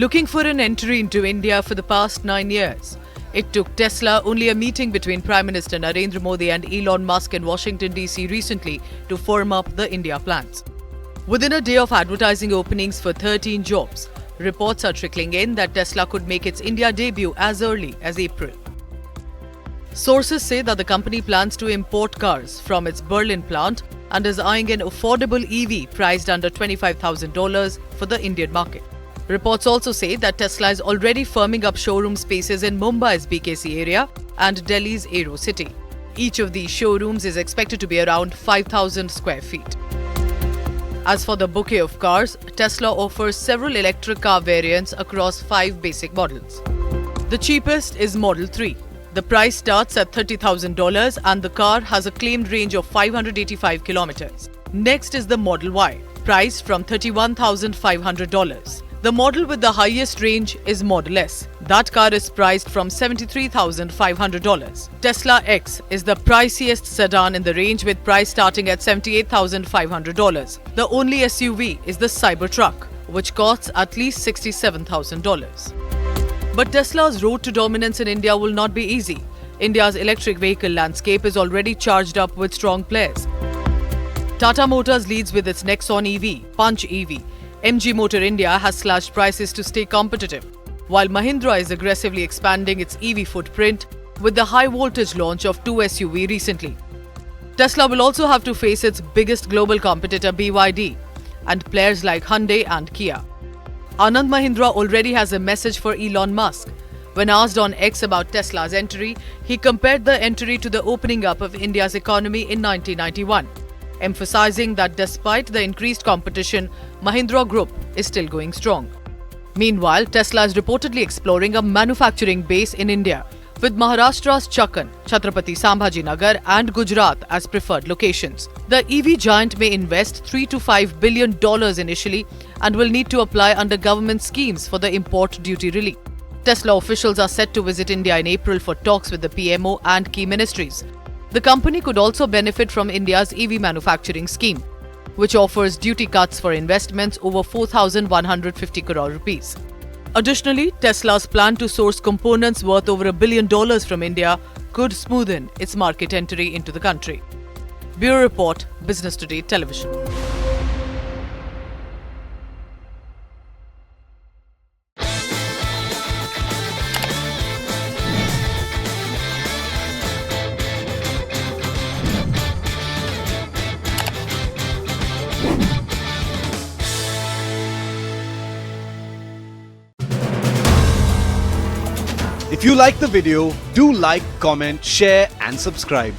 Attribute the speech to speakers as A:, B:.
A: looking for an entry into India for the past 9 years. It took Tesla only a meeting between Prime Minister Narendra Modi and Elon Musk in Washington DC recently to firm up the India plans. Within a day of advertising openings for 13 jobs, reports are trickling in that Tesla could make its India debut as early as April. Sources say that the company plans to import cars from its Berlin plant and is eyeing an affordable EV priced under $25,000 for the Indian market. Reports also say that Tesla is already firming up showroom spaces in Mumbai's BKC area and Delhi's Aero City. Each of these showrooms is expected to be around 5,000 square feet. As for the bouquet of cars, Tesla offers several electric car variants across 5 basic models. The cheapest is Model 3. The price starts at $30,000 and the car has a claimed range of 585 kilometers. Next is the Model Y, priced from $31,500. The model with the highest range is Model S. That car is priced from $73,500. Tesla X is the priciest sedan in the range with price starting at $78,500. The only SUV is the Cybertruck, which costs at least $67,000. But Tesla's road to dominance in India will not be easy. India's electric vehicle landscape is already charged up with strong players. Tata Motors leads with its Nexon EV, Punch EV. MG Motor India has slashed prices to stay competitive, while Mahindra is aggressively expanding its EV footprint with the high-voltage launch of 2 SUV recently. Tesla will also have to face its biggest global competitor BYD and players like Hyundai and Kia. Anand Mahindra already has a message for Elon Musk. When asked on X about Tesla's entry, he compared the entry to the opening up of India's economy in 1991. Emphasizing that despite the increased competition, Mahindra Group is still going strong. Meanwhile, Tesla is reportedly exploring a manufacturing base in India, with Maharashtra's Chakan, Chhatrapati Sambhaji Nagar and Gujarat as preferred locations. The EV giant may invest $3 to $5 billion initially and will need to apply under government schemes for the import duty relief. Tesla officials are set to visit India in April for talks with the PMO and key ministries. The company could also benefit from India's EV manufacturing scheme, which offers duty cuts for investments over 4,150 crore rupees. Additionally, Tesla's plan to source components worth over $1 billion from India could smoothen its market entry into the country. Bureau Report, Business Today Television.
B: If you like the video, do like, comment, share and subscribe.